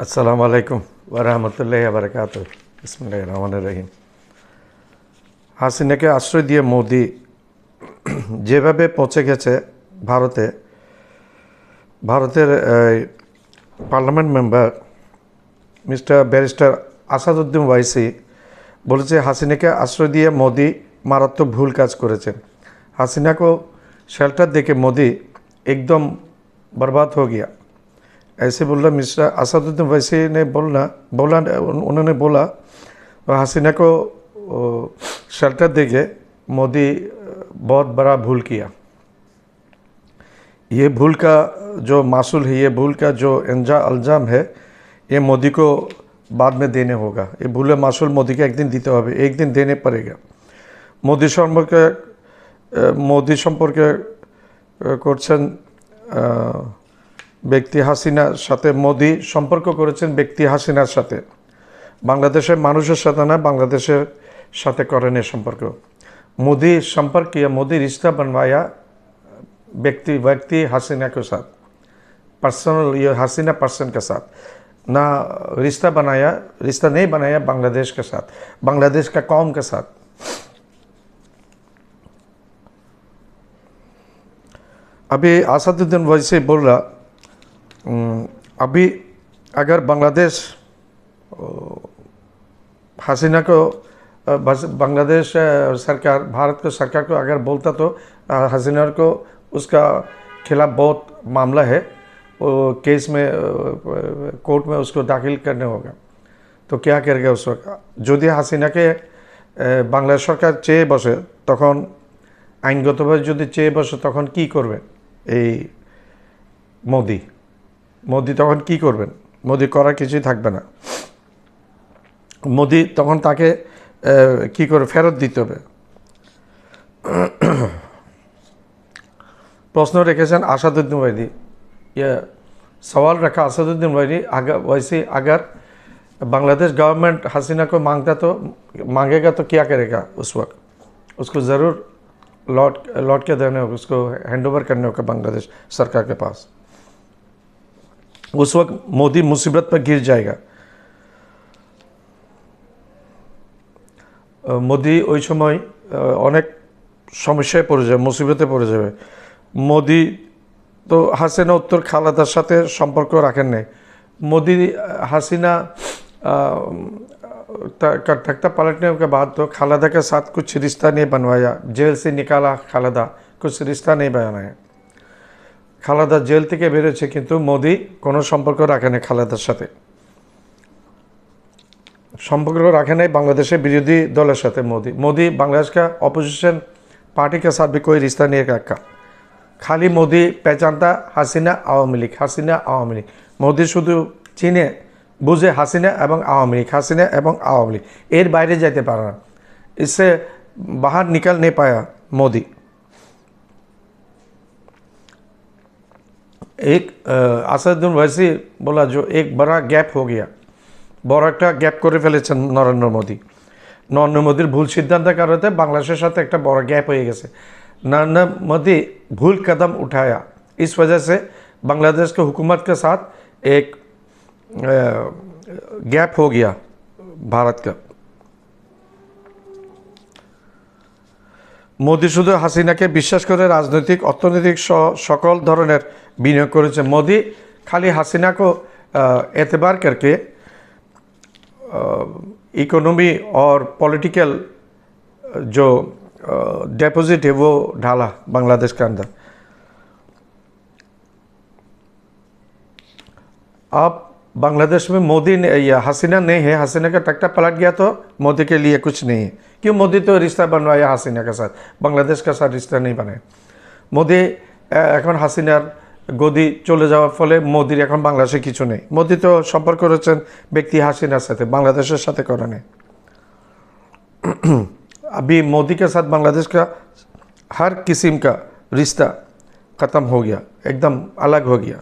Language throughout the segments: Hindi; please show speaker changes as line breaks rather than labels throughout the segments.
আসসালামু আলাইকুম ওয়া রাহমাতুল্লাহি ওয়া বারাকাতুহু। বিসমিল্লাহির রহমানির রহিম। হাসিনাকে আশ্রয় দিয়ে মোদি যেভাবে পৌঁছে গেছে ভারতের parliament member mister barrister Asaduddin Owaisi বলেছে হাসিনাকে আশ্রয় দিয়ে মোদি মারাত্মক ভুল काज করেছেন। हसीना को शेल्टर देके मोदी एकदम बर्बाद हो गया, ऐसे बोला मिस्टर असदुद्दीन वैसी ने उन्होंने बोला हसीना को शेल्टर देके मोदी बहुत बड़ा भूल किया। ये भूल का जो मासूल है, ये भूल का जो इल्ज़ाम है, ये मोदी को बाद में देने होगा। ये भूल मासूल मोदी को एक दिन दीते होगा, एक दिन देने पड़ेगा। मोदी सम्पर्के করছেন ব্যক্তি হাসিনার সাথে। মোদি সম্পর্ক করেছেন ব্যক্তি হাসিনার সাথে, বাংলাদেশের মানুষের সাথে না, বাংলাদেশের সাথে করেন এই সম্পর্ক। मोदी संपर्क किया, मोदी रिश्ता बनवाया व्यक्ति हसीना के साथ, पर्सनल, ये हसीना पर्सन के साथ ना रिश्ता नहीं बनाया बांग्लादेश के साथ, बांग्लादेश का कौम के साथ। अभी असदुद्दीन वैसे बोल रहा अभी अगर बांग्लादेश हसीना को बांग्लादेश सरकार, भारत को सरकार को अगर बोलता तो हसीना को उसका खिलाफ बहुत मामला है, वो केस में कोर्ट में उसको दाखिल करने होगा। तो क्या करेगा उस वक्त? যদি হাসিনাকে বাংলাদেশ সরকার চেয়ে বসে, তখন আইনগতভাবে যদি চেয়ে বসে, তখন কি করবে এই মোদি তখন কি করবেন? মোদি করার কিছুই থাকবে না। মোদি তখন তাকে কি করে ফেরত দিতে হবে प्रश्न रेखेছেন আসাদুদ্দিন ওয়াইদি। ये सवाल रखा असदुद्दीन वैसी, अगर बांग्लादेश गवर्नमेंट हसीना को मांगेगा तो क्या करेगा उस वक्त? उसको ज़रूर लौट के देने होगा, उसको हैंड ओवर करने होगा बांग्लादेश सरकार के पास। उस वक्त मोदी मुसीबत पर गिर जाएगा। मोदी ওই সময় অনেক সমস্যায় পড়ে যাবে, মুসিবতে পড়ে যাবে। মোদি তো হাসিনা उत्तर খালেদার সাথে সম্পর্ক রাখেন নাই। मोदी हसीना का तख्ता पलटने के बाद तो खालेदा के साथ कुछ रिश्ता नहीं बनवाया, जेल से निकाला खालेदा, कुछ रिश्ता नहीं बनाया। खालेदा जेल থেকে বেরোচ্ছে, কিন্তু মোদি কোনো সম্পর্ক রাখে না খালেদার সাথে, সম্পর্ক रखे नहीं बांग्लादेश विरोधी दल साथ। मोदी बांग्लादेश का अपोजिशन पार्टी के साथ भी कोई रिश्ता नहीं रखा। खाली मोदी पहचानता हसीना आवामी लीग, हसीना आवामी लीग। मोदी शुद्ध चीने बुझे हसीना एवं आवामी लीग, हसीना एवं आवामी लीग, एर बाहर जाते पारा ना, इससे बाहर निकल नहीं पाया मोदी। एक असदुद्दीन वैसी बोला जो एक बड़ा गैप हो गया, বড় একটা গ্যাপ করে ফেলেছেন নরেন্দ্র মোদির ভুল সিদ্ধান্তের কারণে বাংলাদেশের সাথে একটা বড় গ্যাপ হয়ে গেছে। नरेंद्र मोदी भूल कदम उठाया, इस वजह से बांग्लादेश के हुकूमत के साथ एक गैप हो गया भारत का। मोदी शुद्ध हसीना के विश्वास करे राजनैतिक अर्थनैतिक सकल धरनेर विनियोग करेছে। मोदी खाली हसीना को एतबार करके इकोनॉमी और पॉलिटिकल जो डिपॉजिट है वो ढाला बांग्लादेश के अंदर। अब बांग्लादेश में मोदी ने या हसीना नहीं है, हसीना का तख्ता पलट गया तो मोदी के लिए कुछ नहीं है। क्यों? मोदी तो रिश्ता बनवाया हसीना के साथ, बांग्लादेश के साथ रिश्ता नहीं बनाया। मोदी এখন হাসিনার গদি চলে যাওয়ার ফলে মোদির এখন বাংলাদেশে কিছু নেই। মোদি তো সম্পর্ক করেছেন ব্যক্তি হাসিনার সাথে, বাংলাদেশের সাথে করে নেই। अभी मोदी के साथ बांग्लादेश का हर किस्म का रिश्ता ख़त्म हो गया, एकदम अलग हो गया।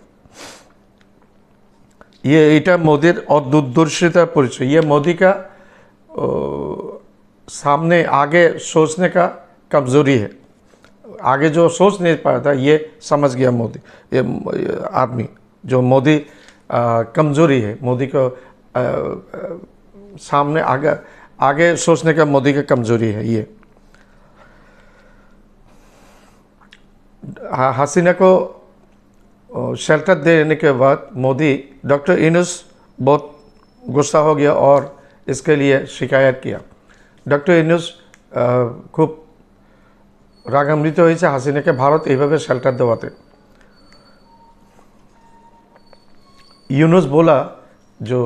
ये इटा मोदी और दूरदर्शिता परिचय, ये मोदी का सामने आगे सोचने का कमज़ोरी है। आगे जो सोच नहीं पाया था, ये समझ गया मोदी, ये आदमी जो मोदी कमज़ोरी है, मोदी को सामने आगे आगे सोचने का मोदी का कमज़ोरी है ये। हसीना को शेल्टर देने के बाद मोदी डॉक्टर यूनूस बहुत गुस्सा हो गया और इसके लिए शिकायत किया। डॉक्टर यूनूस खूब রাগান্বিত হয়েছে হাসিনাকে ভারত এইভাবে শেল্টার দেওয়াতে। यूनुस बोला जो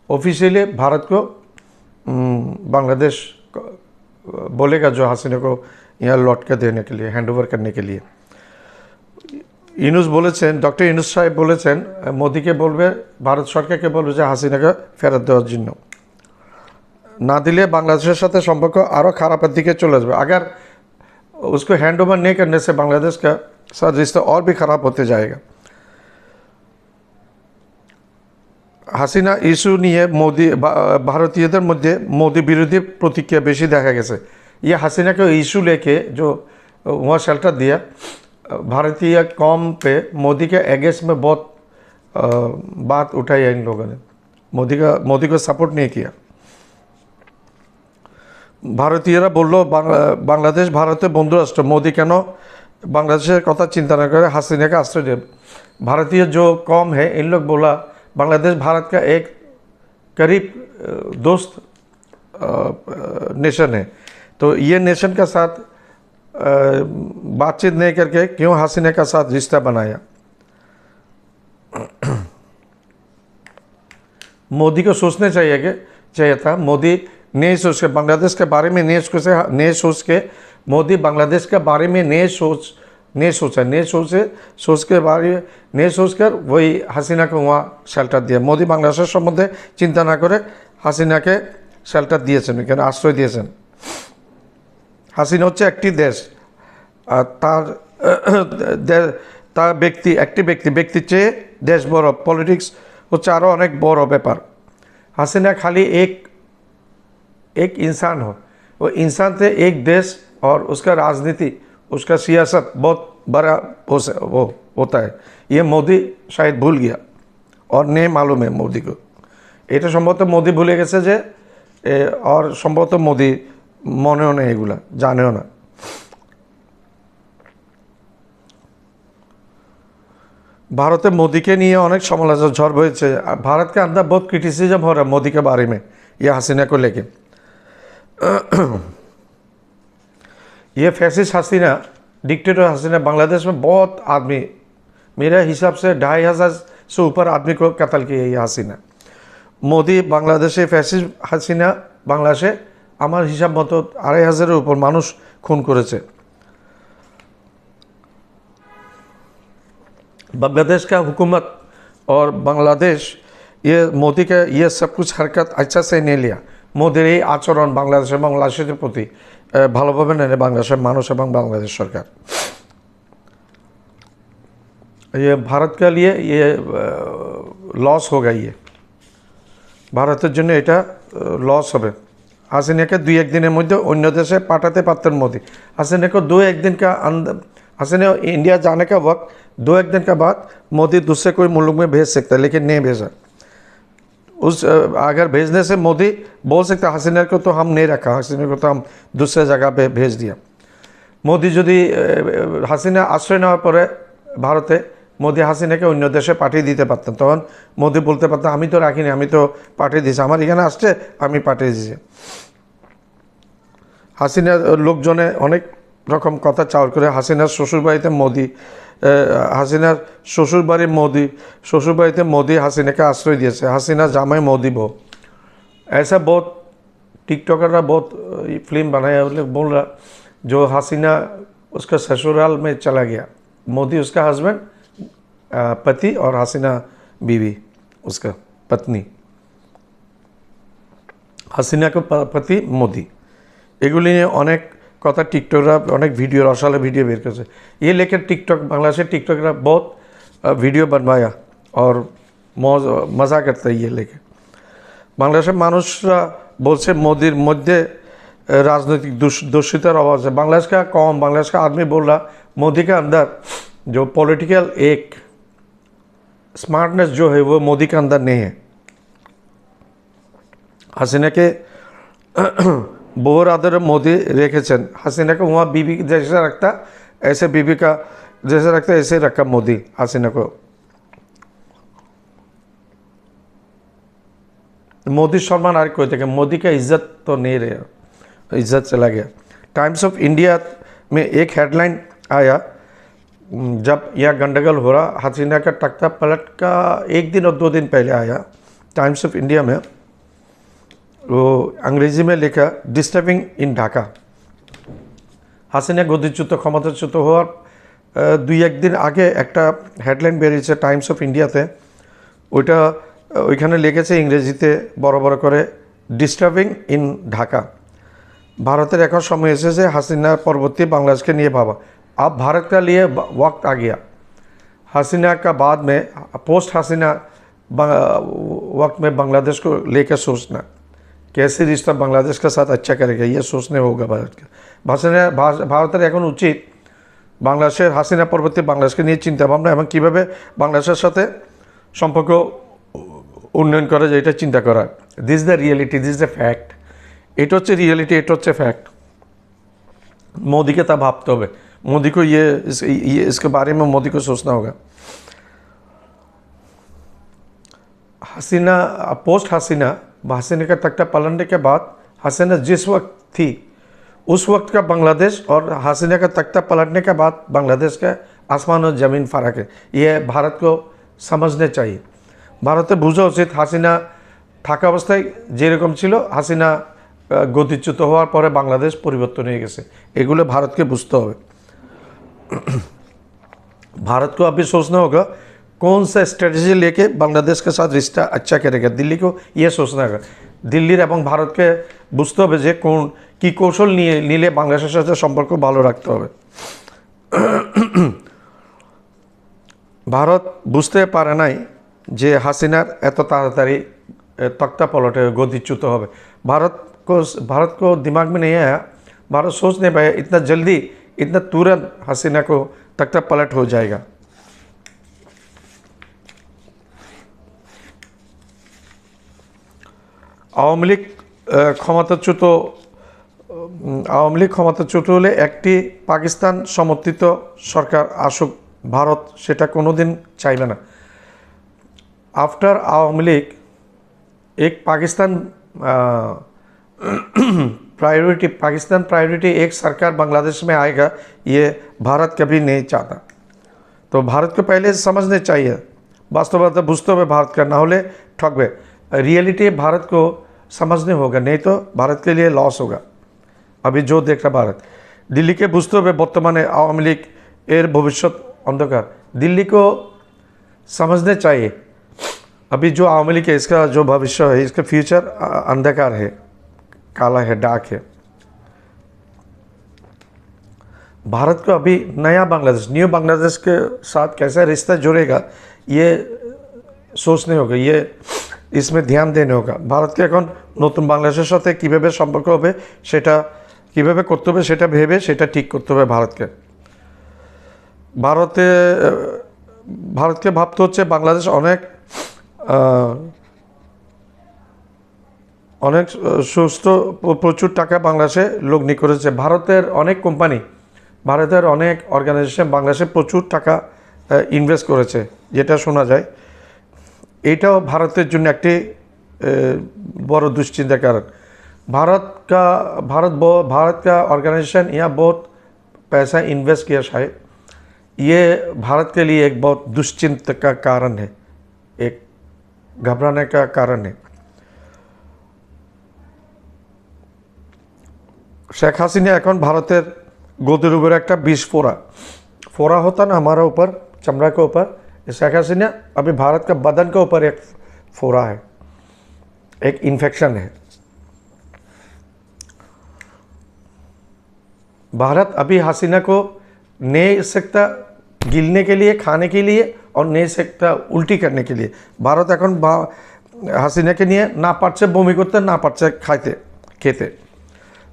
ऑफिशियली भारत को बांग्लादेश बोलेगा जो हसीना को यहाँ लौट कर देने के लिए, हैंड ओवर करने के लिए। यूनुस বলেছেন, ডক্টর यूनुस সাহেব বলেছেন মোদিকে বলবে, ভারত সরকারকে বলবে যে হাসিনাকে ফেরত দেওয়ার জন্য, ना दिले बांग्लादेश साथ संपर्क और खराब दिखे चले जाए। अगर उसको हैंड ओवर नहीं करने से बांग्लादेश का साथ रिश्ता और भी ख़राब होते जाएगा। हसीना इशू नहीं मोदी भारतीय मध्य मोदी विरोधी प्रतिक्रिया बेशी देखा गया। ये हसीना को इशू लेके जो वहाँ शेल्टर दिया, भारतीय कौम पे मोदी के अगेंस्ट में बहुत बात उठाई है इन लोगों ने। मोदी को सपोर्ट नहीं किया। ভারতীয়রা বলল বাংলাদেশ ভারতের বন্ধু রাষ্ট্র, মোদি কেন বাংলাদেশের কথা চিন্তা না করে হাসিনাকে आश्रय दे। भारतीय जो कौम है इन लोग बोला बांग्लादेश भारत का एक करीब दोस्त नेशन है, तो ये नेशन का साथ बातचीत नहीं करके क्यों हसीना का साथ रिश्ता बनाया। मोदी को सोचना चाहिए था। मोदी नहीं सोच के बांग्लादेश के बारे में नहीं सोच के मोदी बांग्लादेश के बारे में सोच के बारे में नहीं सोचकर वही हसीना को वहाँ शेल्टर दिया। मोदी बांग्लादेशेर सम्बन्धे चिंता ना करे हसीना के शेल्टर दिएছেন, এখানে आश्रय दिएছেন। হাসিনা হচ্ছে একটি দেশ, আর তার ব্যক্তির চেয়ে দেশ বড়, পলিটিক্স হচ্ছে আরও অনেক বড় ব্যাপার। হাসিনা खाली एक इंसान हो, वो इंसान से एक देश और उसका राजनीति, उसका सियासत बहुत बड़ा वो होता है। ये मोदी शायद भूल गया और नहीं मालूम है मोदी को। এটা সম্ভবত মোদি ভুলে গেছে যে, और সম্ভবত মোদি মনেও নেই, এগুলা জানেও না। भारत मोदी के लिए अनेक समालोचना झड़ बहेছে। भारत के अंदर बहुत क्रिटिसिज्म हो रहा है मोदी के बारे में, ये हसीना को लेके। ये फैसिस्ट हसीना, डिक्टेटर हसीना बांग्लादेश में बहुत आदमी, मेरे हिसाब से 2500 से ऊपर आदमी को कत्ल किया ये हसीना। मोदी बांग्लादेशे फैसिस्ट हसीना बांग्लादेशे আমার হিসাব মতো 2500-এর উপর মানুষ খুন করেছে। बांग्लादेश का हुकूमत और बांग्लादेश ये मोदी का ये सब कुछ हरकत अच्छा से नहीं लिया। মোদির এই আচরণ বাংলাদেশের প্রতি ভালোভাবে নেয় বাংলাদেশের মানুষ এবং বাংলাদেশ সরকার। ये भारत के लिए ये लॉस होगा। ये ভারতের জন্য এটা লস হবে। হাসিনাকে 2-1 দিনের মধ্যে অন্য দেশে পাঠাতে পারতেন মোদি। हसीना को 2-1 दिन का अंदर, हसीना इंडिया जाने का वक्त 2-1 दिन का बाद मोदी दूसरे कोई मुल्क में भेज सकता है, लेकिन नहीं भेजा। उस अगर भेजने से मोदी बोल सकता हसीना को तो हम नहीं रखा, हसीना को तो हम दूसरे जगह पे भेज दिया। मोदी यदि हसीना आश्रय नेওয়ার পরে ভারতে মোদি হাসিনাকে অন্য দেশে পাঠিয়ে দিতে পারতেন, তখন মোদি বলতে পারতেন আমি তো রাখিনি, আমি তো পাঠিয়ে দিয়েছি, আমার এখানে আসছে আমি পাঠিয়ে দিয়েছি। হাসিনার লোকজনে অনেক রকম কথা চাওয়ার করে হাসিনার শ্বশুরবাড়িতে মোদি, হাসিনার শ্বশুরবাড়িতে মোদি হাসিনাকে आश्रय दिए। हसीना जामाई मोदी बो, ऐसा बहुत टिकटॉकररा बहुत फिल्म बनाया बोल रहा जो हसीना उसका ससुराल में चला गया। मोदी उसका हस्बैंड पति और हसीना बीवी उसका पत्नी। हसीना को पति मोदी। এগুলি নিয়ে অনেক কথা টিকটকরা অনেক ভিডিও রসালো ভিডিও বের করেছে। ये लेकर टिकटॉक बांग्लादेश टिकटॉकरा बहुत वीडियो बनवाया और मजा करते ये लेके। বাংলাদেশের মানুষরা বলছে মোদির মধ্যে राजनीतिक दूषितार अभाव है। बांग्लादेश का कौम, बांग्लादेश का आदमी बोल रहा मोदी के अंदर जो पॉलिटिकल एक स्मार्टनेस जो है वो मोदी के अंदर नहीं है। हसीना के बोर आदर मोदी रेखेছেন, हसीना को वहाँ बीबी जैसा रखता ऐसे बीबी का जैसे रखता ऐसे रखा मोदी हसीना को। मोदी सम्मान आर कोई थे, मोदी का इज्जत तो नहीं रहा, इज्जत चला गया। टाइम्स ऑफ इंडिया में एक हेडलाइन आया जब यह गंडगोल हो रहा, हसीना का तख्ता पलट का 1 दिन और 2 दिन पहले आया टाइम्स ऑफ इंडिया में, वो अंग्रेजी में लिखा डिस्टर्बिंग इन ढाका। হাসিনা গদিচ্যুত ক্ষমতাচ্যুত হওয়ার 2-1 দিন আগে একটা হেডলাইন বেরিয়েছে টাইমস অফ ইন্ডিয়াতে, ওইটা ওইখানে লিখেছে ইংরেজিতে বড় বড় করে ডিস্টার্বিং ইন ঢাকা। ভারতের এখন সময় এসেছে হাসিনা পরবর্তী বাংলাদেশ के लिए भावा। अब भारत का लिए वक्त आ गया। हसीना का बाद में पोस्ट हसीना वक्त में बांग्लादेश को लेकर सोचना, कैसे रिश्ता बांग्लादेश के साथ अच्छा करेगा, ये सोचने होगा भारत के। ভারতের এখন উচিত বাংলাদেশের হাসিনা পরবর্তী বাংলাদেশকে নিয়ে চিন্তা ভাবনা এবং কীভাবে বাংলাদেশের সাথে সম্পর্ক উন্নয়ন করা যায় এটা চিন্তা করা। This the reality, this the fact. এটা হচ্ছে রিয়েলিটি, এটা হচ্ছে ফ্যাক্ট। मोदी के तब भापते হবে, मोदी को ये इसके बारे में मोदी को सोचना होगा। हसीना पोस्ट हसीना हसीना का तख्ता पलटने के बाद हसीना जिस वक्त थी उस वक्त का बांग्लादेश और हसीना का तख्ता पलटने के बाद बांग्लादेश का आसमान और ज़मीन फ़र्क है। ये भारत को समझने चाहिए। भारतेर बुझा उचित हसीना थाका अवस्थाय जेरकम छिलो हसीना गतिच्युत होवार परे बांग्लादेश परिवर्तन हो गेছে, एगुलो भारत के बुझते হবে। भारत को अभी सोचना होगा कौन सा स्ट्रेटजी लेके बांग्लादेश के साथ रिश्ता अच्छा करेगा। दिल्ली को ये सोचना होगा, दिल्लीर एवं भारत के बुझते হবে যে কোন কি কৌশল নিলে বাংলাদেশের সাথে সম্পর্ক ভালো রাখতে হবে। ভারত বুঝতে পারে নাই যে হাসিনার এত তাড়াতাড়ি तख्ता पलटे गतिच्युत হবে। भारत को दिमाग में नहीं आया, भारत सोच नहीं पाया इतना जल्दी इतना तुरंत हसीना को तख्ता पलट हो जाएगा। আওয়ামী লীগ ক্ষমতাচ্যুত হলে একটি পাকিস্তান সমর্থিত সরকার আসুক, ভারত সেটা কোনোদিন চাইবে না। आफ्टर आवामी लीग एक पाकिस्तान प्रायोरिटी एक सरकार बांग्लादेश में आएगा, ये भारत कभी नहीं चाहता। तो भारत को पहले समझने चाहिए, वास्तवता बुझते हुए भारत का, ना होले ठगबे। रियलिटी भारत को समझने होगा, नहीं तो भारत के लिए लॉस होगा। अभी जो देख रहा भारत, दिल्ली के बुझते हुए बर्तमाने आवामी लीग एर भविष्य अंधकार, दिल्ली को समझने चाहिए। अभी जो आवामी लीग है इसका जो भविष्य है, इसका फ्यूचर अंधकार है, काला है, डार्क है। भारत को अभी नया बांग्लादेश, न्यू बांग्लादेश के साथ कैसा रिश्ता जुड़ेगा ये सोचने होगा, ये इसमें ध्यान देने होगा। भारत के এখন নতুন বাংলাদেশের সাথে কিভাবে সম্পর্ক হবে সেটা কিভাবে করতে হবে সেটা ভেবে সেটা ঠিক করতে হবে ভারতকে। ভারতকে ভাবতে হচ্ছে বাংলাদেশ অনেক সুস্থ প্রচুর টাকা বাংলাদেশে লগ্নি করেছে। ভারতের অনেক কোম্পানি, ভারতের অনেক অর্গানাইজেশন বাংলাদেশে প্রচুর টাকা ইনভেস্ট করেছে, যেটা শোনা যায়। এটাও ভারতের জন্য একটি বড় দুশ্চিন্তার কারণ। भारत का ऑर्गेनाइजेशन यहाँ बहुत पैसा इन्वेस्ट किया शायद, ये भारत के लिए एक बहुत दुश्चिंता का कारण है, एक घबराने का कारण है। शेख हसीना এখন ভারতের গদির উপর একটা বিষ फोड़ा होता ना हमारा ऊपर, चमड़ा के ऊपर, शेख हसीना अभी भारत का बदन के ऊपर एक फोड़ा है, एक इन्फेक्शन है। भारत अभी हसीना को नहीं सकता गिलने के लिए, खाने के लिए, और नहीं सकता उल्टी करने के लिए। भारत এখন হাসিনাকে নিয়ে না পারছে বমি করতে, না পারছে খেতে।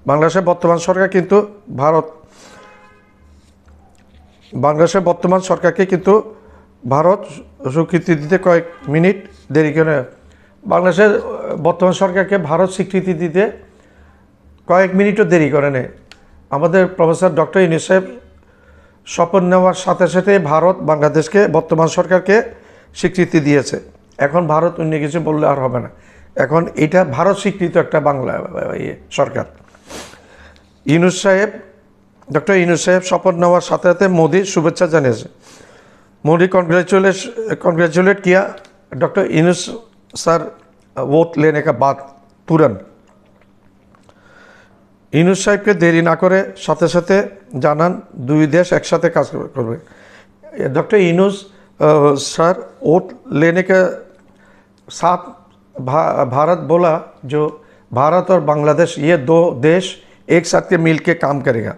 বাংলাদেশের বর্তমান সরকার কিন্তু বাংলাদেশের বর্তমান সরকারকে কিন্তু ভারত স্বীকৃতি দিতে কয়েক মিনিট দেরি করে বাংলাদেশের বর্তমান সরকারকে ভারত স্বীকৃতি দিতে কয়েক মিনিটও দেরি করে নেই। আমাদের প্রফেসর ডক্টর ইউনূস সাহেব শপথ নেওয়ার সাথে সাথে ভারত বাংলাদেশকে বর্তমান সরকারকে স্বীকৃতি দিয়েছে। এখন ভারত অন্য কিছু বললে আর হবে না, এখন এটা ভারত স্বীকৃত একটা বাংলা সরকার। ইউনূস সাহেব, ডক্টর ইউনূস সাহেব শপথ নেওয়ার সাথে সাথে মোদির শুভেচ্ছা জানিয়েছে। मोदी कॉन्ग्रेचुलेट किया डॉक्टर यूनूस सर वोट लेने का बाद तुरंत। यूनूस साहेब के देरी ना करे साथे साथे जानान दुई देश एक साथे काज करबे। डॉक्टर यूनूस सर वोट लेने के साथ भारत बोला जो भारत और बांग्लादेश ये दो देश एक साथ के मिल के काम करेगा।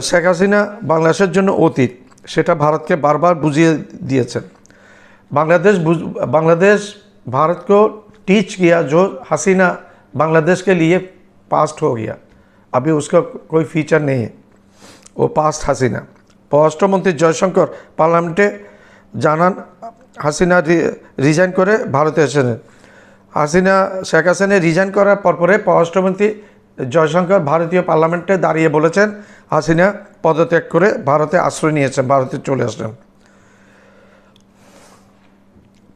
शेख हासिना बांग्लादेशेर जन्य अतीत सेटा भारत के बार बार बुझिए दिएছেন। बांग्लादेश भारत को टीच किया जो हसीना बांग्लादेश के लिए पास्ट हो गया, अभी उसका कोई फीचर नहीं है, वो पास्ट हसीना। परराष्ट्र मंत्री जयशंकर पार्लामेंटे जानान हसीना रिजाइन करे भारते एसेছেন। हसीना शेख हासिना रिजाइन करार परपरे परराष्ट्रमंत्री जयशंकर भारतीय पार्लामेंटे दाঁড়িয়ে বলেছেন হাসিনা পদত্যাগ করে ভারতে আশ্রয় নিয়েছেন, ভারতে চলে আসলেন।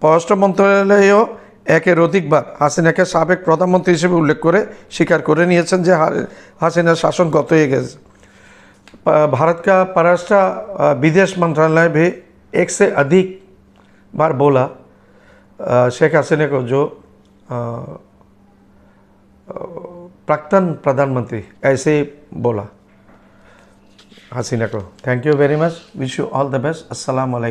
পররাষ্ট্র মন্ত্রণালয়ও একের অধিকবার হাসিনাকে সাবেক প্রধানমন্ত্রী হিসেবে উল্লেখ করে স্বীকার করে নিয়েছেন যে হাসিনার শাসন গত হয়ে গেছে। भारत का परराष्ट्र विदेश मंत्रालय भी एक से अधिक बार बोला शेख हसीना को जो प्राक्तन प्रधानमंत्री ऐसे बोला हसीना को। Thank you very much, wish you all the best. अस्सलाम वालेकुम।